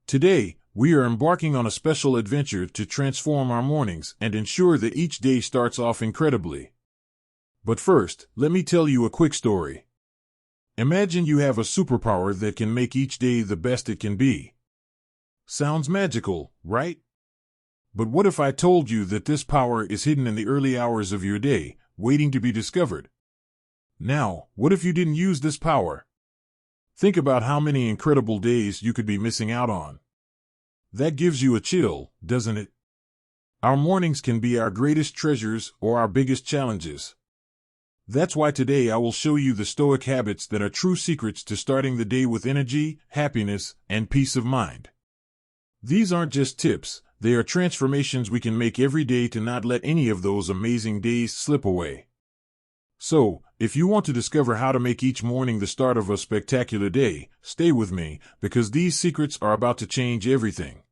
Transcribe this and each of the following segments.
Today, we are embarking on a special adventure to transform our mornings and ensure that each day starts off incredibly. But first, let me tell you a quick story. Imagine you have a superpower that can make each day the best it can be. Sounds magical, right? But what if I told you that this power is hidden in the early hours of your day, waiting to be discovered? Now, what if you didn't use this power? Think about how many incredible days you could be missing out on. That gives you a chill, doesn't it? Our mornings can be our greatest treasures or our biggest challenges. That's why today I will show you the Stoic habits that are true secrets to starting the day with energy, happiness, and peace of mind. These aren't just tips, they are transformations we can make every day to not let any of those amazing days slip away. So, if you want to discover how to make each morning the start of a spectacular day, stay with me, because these secrets are about to change everything.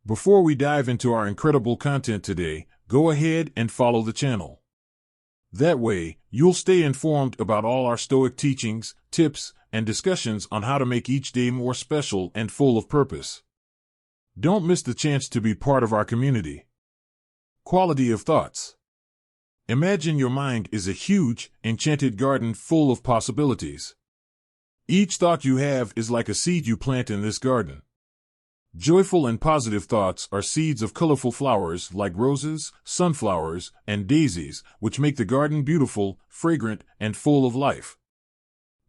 Before we dive into our incredible content today, go ahead and follow the channel. That way, you'll stay informed about all our Stoic teachings, tips, and discussions on how to make each day more special and full of purpose. Don't miss the chance to be part of our community. Quality of thoughts. Imagine your mind is a huge, enchanted garden full of possibilities. Each thought you have is like a seed you plant in this garden. Joyful and positive thoughts are seeds of colorful flowers like roses, sunflowers, and daisies, which make the garden beautiful, fragrant, and full of life.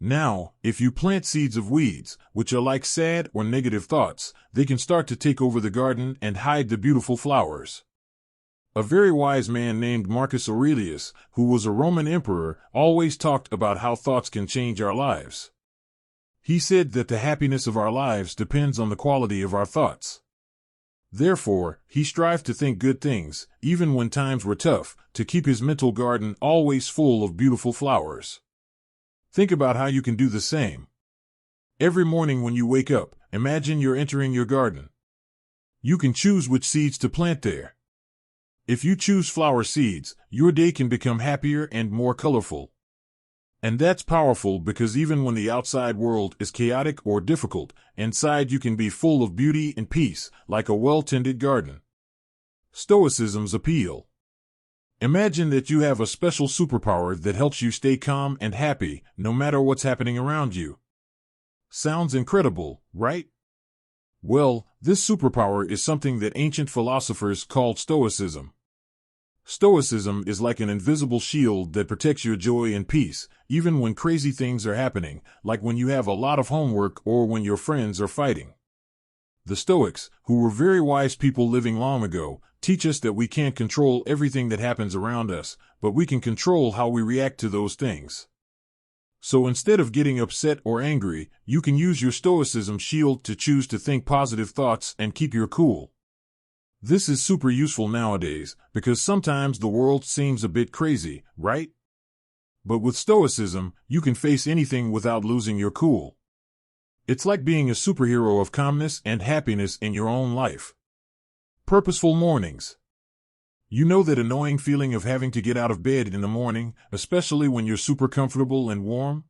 Now, if you plant seeds of weeds, which are like sad or negative thoughts, they can start to take over the garden and hide the beautiful flowers. A very wise man named Marcus Aurelius, who was a Roman emperor, always talked about how thoughts can change our lives. He said that the happiness of our lives depends on the quality of our thoughts. Therefore, he strived to think good things, even when times were tough, to keep his mental garden always full of beautiful flowers. Think about how you can do the same. Every morning when you wake up, imagine you're entering your garden. You can choose which seeds to plant there. If you choose flower seeds, your day can become happier and more colorful. And that's powerful because even when the outside world is chaotic or difficult, inside you can be full of beauty and peace, like a well-tended garden. Stoicism's appeal. Imagine that you have a special superpower that helps you stay calm and happy, no matter what's happening around you. Sounds incredible, right? Well, this superpower is something that ancient philosophers called Stoicism. Stoicism is like an invisible shield that protects your joy and peace, even when crazy things are happening, like when you have a lot of homework or when your friends are fighting. The Stoics, who were very wise people living long ago, teach us that we can't control everything that happens around us, but we can control how we react to those things. So instead of getting upset or angry, you can use your Stoicism shield to choose to think positive thoughts and keep your cool. This is super useful nowadays, because sometimes the world seems a bit crazy, right? But with Stoicism, you can face anything without losing your cool. It's like being a superhero of calmness and happiness in your own life. Purposeful mornings. You know that annoying feeling of having to get out of bed in the morning, especially when you're super comfortable and warm?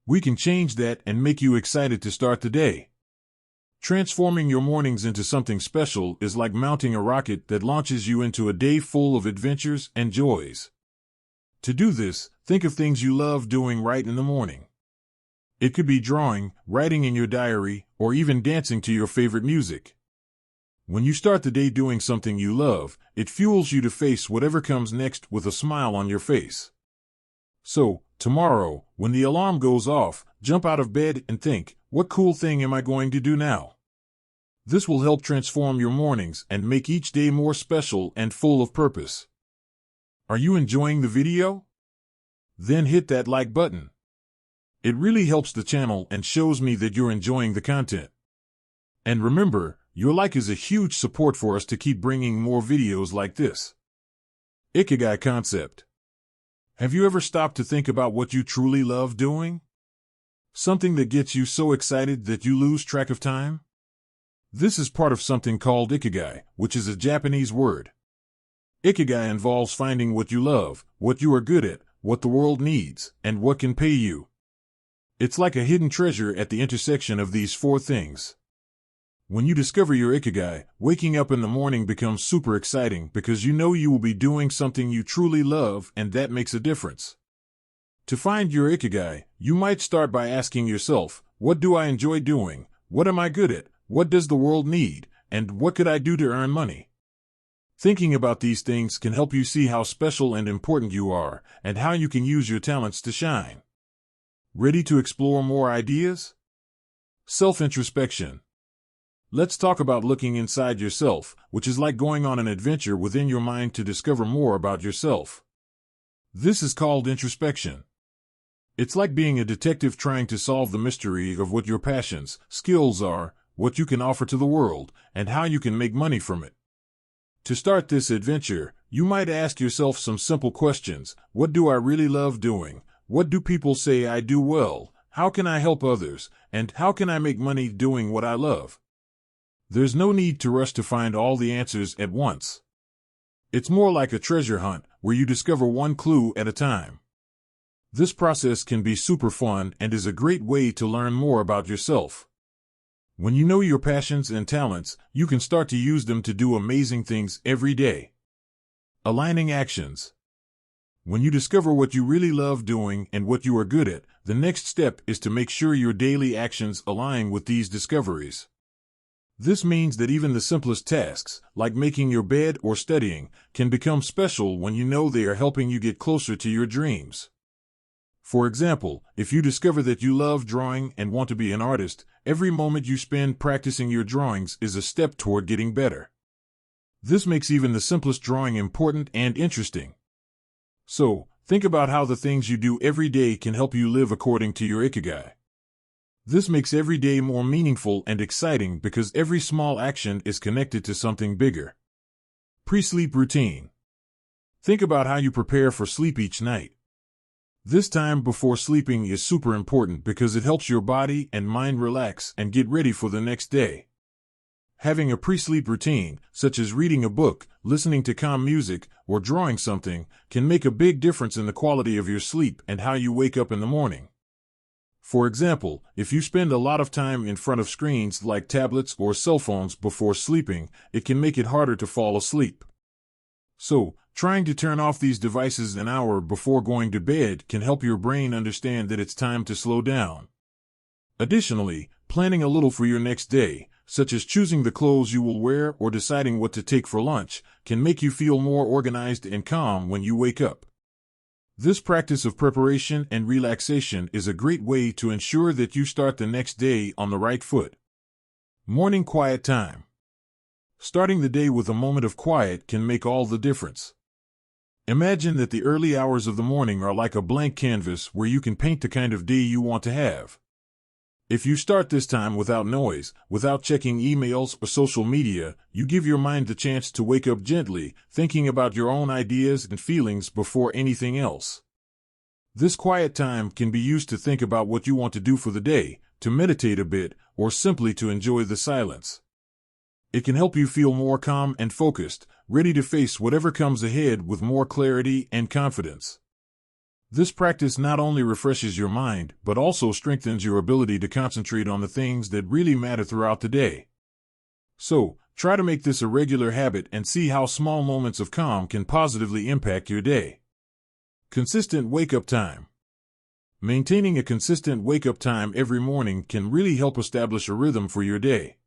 We can change that and make you excited to start the day. Transforming your mornings into something special is like mounting a rocket that launches you into a day full of adventures and joys. To do this, think of things you love doing right in the morning. It could be drawing, writing in your diary, or even dancing to your favorite music. When you start the day doing something you love, it fuels you to face whatever comes next with a smile on your face. So, tomorrow, when the alarm goes off, jump out of bed and think, what cool thing am I going to do now? This will help transform your mornings and make each day more special and full of purpose. Are you enjoying the video? Then hit that like button. It really helps the channel and shows me that you're enjoying the content. And remember, your like is a huge support for us to keep bringing more videos like this. Ikigai concept. Have you ever stopped to think about what you truly love doing? Something that gets you so excited that you lose track of time? This is part of something called ikigai, which is a Japanese word. Ikigai involves finding what you love, what you are good at, what the world needs, and what can pay you. It's like a hidden treasure at the intersection of these four things. When you discover your ikigai, waking up in the morning becomes super exciting because you know you will be doing something you truly love, and that makes a difference. To find your ikigai, you might start by asking yourself, what do I enjoy doing? What am I good at? What does the world need? And what could I do to earn money? Thinking about these things can help you see how special and important you are, and how you can use your talents to shine. Ready to explore more ideas? Self-introspection. Let's talk about looking inside yourself, which is like going on an adventure within your mind to discover more about yourself. This is called introspection. It's like being a detective trying to solve the mystery of what your passions, skills are, what you can offer to the world, and how you can make money from it. To start this adventure, you might ask yourself some simple questions. What do I really love doing? What do people say I do well? How can I help others? And how can I make money doing what I love? There's no need to rush to find all the answers at once. It's more like a treasure hunt, where you discover one clue at a time. This process can be super fun and is a great way to learn more about yourself. When you know your passions and talents, you can start to use them to do amazing things every day. Aligning actions. When you discover what you really love doing and what you are good at, the next step is to make sure your daily actions align with these discoveries. This means that even the simplest tasks, like making your bed or studying, can become special when you know they are helping you get closer to your dreams. For example, if you discover that you love drawing and want to be an artist, every moment you spend practicing your drawings is a step toward getting better. This makes even the simplest drawing important and interesting. So, think about how the things you do every day can help you live according to your ikigai. This makes every day more meaningful and exciting because every small action is connected to something bigger. Pre-sleep routine. Think about how you prepare for sleep each night. This time before sleeping is super important because it helps your body and mind relax and get ready for the next day. Having a pre-sleep routine, such as reading a book, listening to calm music, or drawing something, can make a big difference in the quality of your sleep and how you wake up in the morning. For example, if you spend a lot of time in front of screens like tablets or cell phones before sleeping, it can make it harder to fall asleep. So, trying to turn off these devices an hour before going to bed can help your brain understand that it's time to slow down. Additionally, planning a little for your next day, such as choosing the clothes you will wear or deciding what to take for lunch, can make you feel more organized and calm when you wake up. This practice of preparation and relaxation is a great way to ensure that you start the next day on the right foot. Morning quiet time. Starting the day with a moment of quiet can make all the difference. Imagine that the early hours of the morning are like a blank canvas where you can paint the kind of day you want to have. If you start this time without noise, without checking emails or social media, you give your mind the chance to wake up gently, thinking about your own ideas and feelings before anything else. This quiet time can be used to think about what you want to do for the day, to meditate a bit, or simply to enjoy the silence. It can help you feel more calm and focused, ready to face whatever comes ahead with more clarity and confidence. This practice not only refreshes your mind, but also strengthens your ability to concentrate on the things that really matter throughout the day. So, try to make this a regular habit and see how small moments of calm can positively impact your day. Consistent wake-up time. Maintaining a consistent wake-up time every morning can really help establish a rhythm for your day.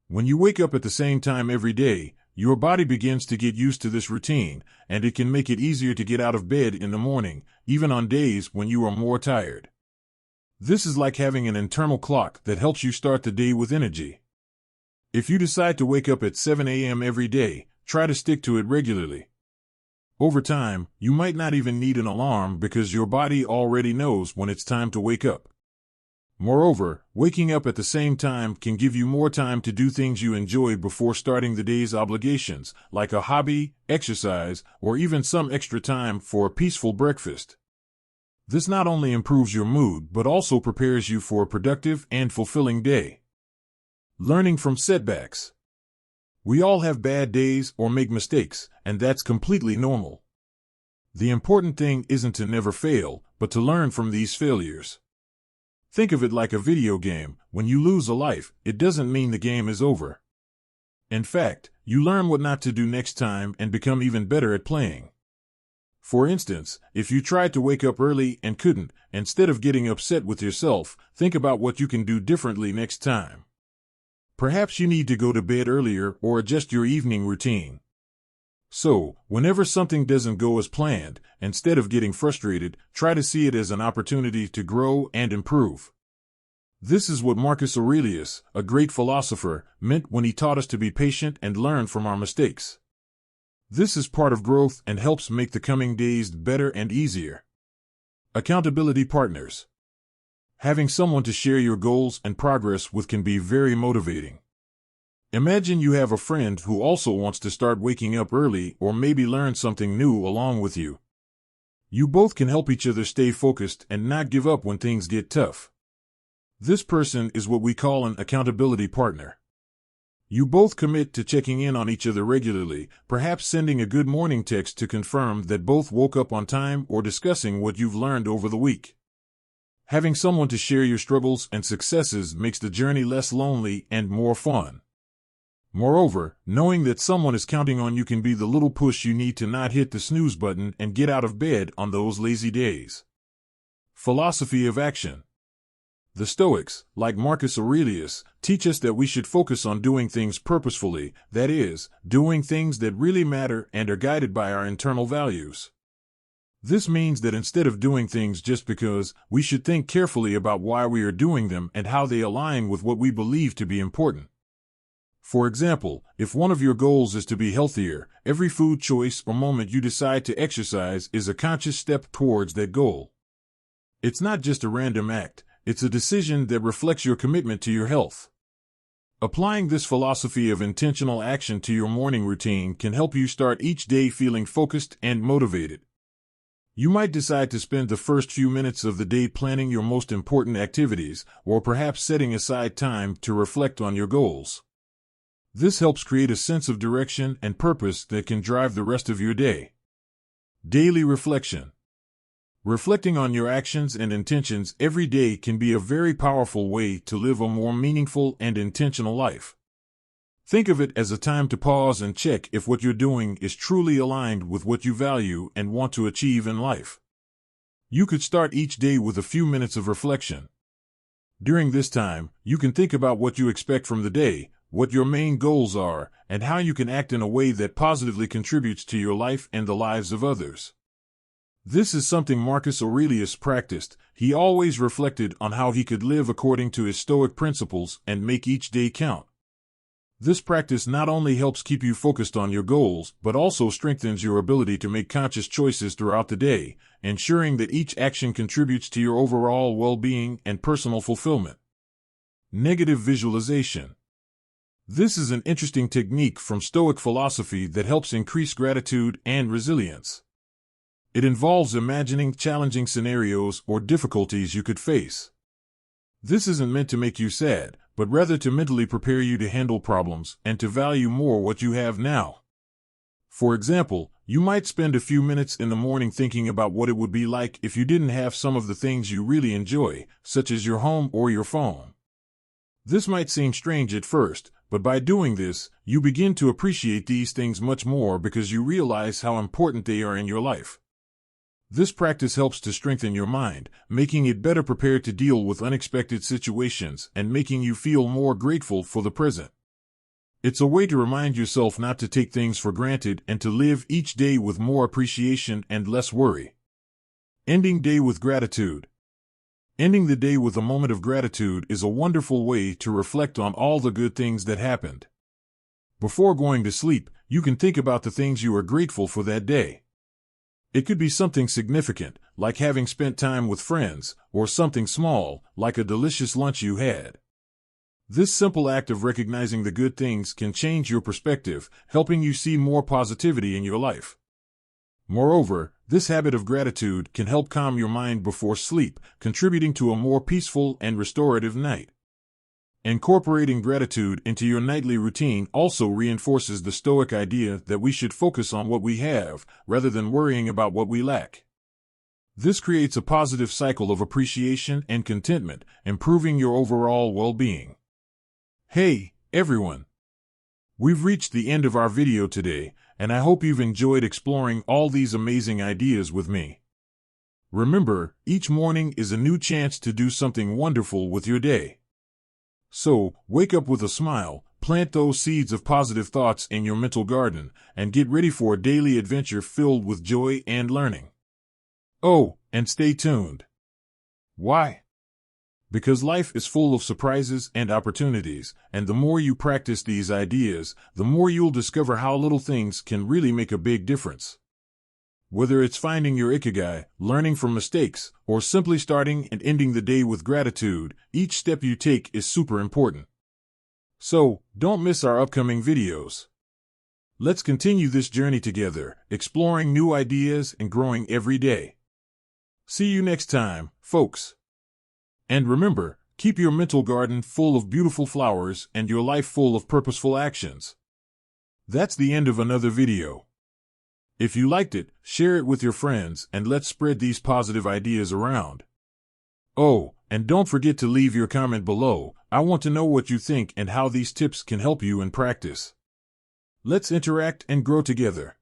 When you wake up at the same time every day, your body begins to get used to this routine, and it can make it easier to get out of bed in the morning, even on days when you are more tired. This is like having an internal clock that helps you start the day with energy. If you decide to wake up at 7 a.m. every day, try to stick to it regularly. Over time, you might not even need an alarm because your body already knows when it's time to wake up. Moreover, waking up at the same time can give you more time to do things you enjoy before starting the day's obligations, like a hobby, exercise, or even some extra time for a peaceful breakfast. This not only improves your mood but also prepares you for a productive and fulfilling day. Learning from setbacks. We all have bad days or make mistakes, and that's completely normal. The important thing isn't to never fail, but to learn from these failures. Think of it like a video game. When you lose a life, it doesn't mean the game is over. In fact, you learn what not to do next time and become even better at playing. For instance, if you tried to wake up early and couldn't, instead of getting upset with yourself, think about what you can do differently next time. Perhaps you need to go to bed earlier or adjust your evening routine. So, whenever something doesn't go as planned, instead of getting frustrated, try to see it as an opportunity to grow and improve. This is what Marcus Aurelius, a great philosopher, meant when he taught us to be patient and learn from our mistakes. This is part of growth and helps make the coming days better and easier. Accountability partners. Having someone to share your goals and progress with can be very motivating. Imagine you have a friend who also wants to start waking up early or maybe learn something new along with you. You both can help each other stay focused and not give up when things get tough. This person is what we call an accountability partner. You both commit to checking in on each other regularly, perhaps sending a good morning text to confirm that both woke up on time or discussing what you've learned over the week. Having someone to share your struggles and successes makes the journey less lonely and more fun. Moreover, knowing that someone is counting on you can be the little push you need to not hit the snooze button and get out of bed on those lazy days. Philosophy of action. The Stoics, like Marcus Aurelius, teach us that we should focus on doing things purposefully, that is, doing things that really matter and are guided by our internal values. This means that instead of doing things just because, we should think carefully about why we are doing them and how they align with what we believe to be important. For example, if one of your goals is to be healthier, every food choice or moment you decide to exercise is a conscious step towards that goal. It's not just a random act. It's a decision that reflects your commitment to your health. Applying this philosophy of intentional action to your morning routine can help you start each day feeling focused and motivated. You might decide to spend the first few minutes of the day planning your most important activities, or perhaps setting aside time to reflect on your goals. This helps create a sense of direction and purpose that can drive the rest of your day. Daily reflection. Reflecting on your actions and intentions every day can be a very powerful way to live a more meaningful and intentional life. Think of it as a time to pause and check if what you're doing is truly aligned with what you value and want to achieve in life. You could start each day with a few minutes of reflection. During this time, you can think about what you expect from the day, what your main goals are, and how you can act in a way that positively contributes to your life and the lives of others. This is something Marcus Aurelius practiced. He always reflected on how he could live according to his Stoic principles and make each day count. This practice not only helps keep you focused on your goals, but also strengthens your ability to make conscious choices throughout the day, ensuring that each action contributes to your overall well-being and personal fulfillment. Negative visualization. This is an interesting technique from Stoic philosophy that helps increase gratitude and resilience. It involves imagining challenging scenarios or difficulties you could face. This isn't meant to make you sad, but rather to mentally prepare you to handle problems and to value more what you have now. For example, you might spend a few minutes in the morning thinking about what it would be like if you didn't have some of the things you really enjoy, such as your home or your phone. This might seem strange at first, but by doing this, you begin to appreciate these things much more because you realize how important they are in your life. This practice helps to strengthen your mind, making it better prepared to deal with unexpected situations and making you feel more grateful for the present. It's a way to remind yourself not to take things for granted and to live each day with more appreciation and less worry. Ending day with gratitude. Ending the day with a moment of gratitude is a wonderful way to reflect on all the good things that happened. Before going to sleep, you can think about the things you are grateful for that day. It could be something significant, like having spent time with friends, or something small, like a delicious lunch you had. This simple act of recognizing the good things can change your perspective, helping you see more positivity in your life. Moreover, this habit of gratitude can help calm your mind before sleep, contributing to a more peaceful and restorative night. Incorporating gratitude into your nightly routine also reinforces the Stoic idea that we should focus on what we have, rather than worrying about what we lack. This creates a positive cycle of appreciation and contentment, improving your overall well-being. Hey, everyone! We've reached the end of our video today, and I hope you've enjoyed exploring all these amazing ideas with me. Remember, each morning is a new chance to do something wonderful with your day. So, wake up with a smile, plant those seeds of positive thoughts in your mental garden, and get ready for a daily adventure filled with joy and learning. Oh, and stay tuned. Why? Because life is full of surprises and opportunities, and the more you practice these ideas, the more you'll discover how little things can really make a big difference. Whether it's finding your ikigai, learning from mistakes, or simply starting and ending the day with gratitude, each step you take is super important. So, don't miss our upcoming videos. Let's continue this journey together, exploring new ideas and growing every day. See you next time, folks. And remember, keep your mental garden full of beautiful flowers and your life full of purposeful actions. That's the end of another video. If you liked it, share it with your friends and let's spread these positive ideas around. Oh, and don't forget to leave your comment below. I want to know what you think and how these tips can help you in practice. Let's interact and grow together.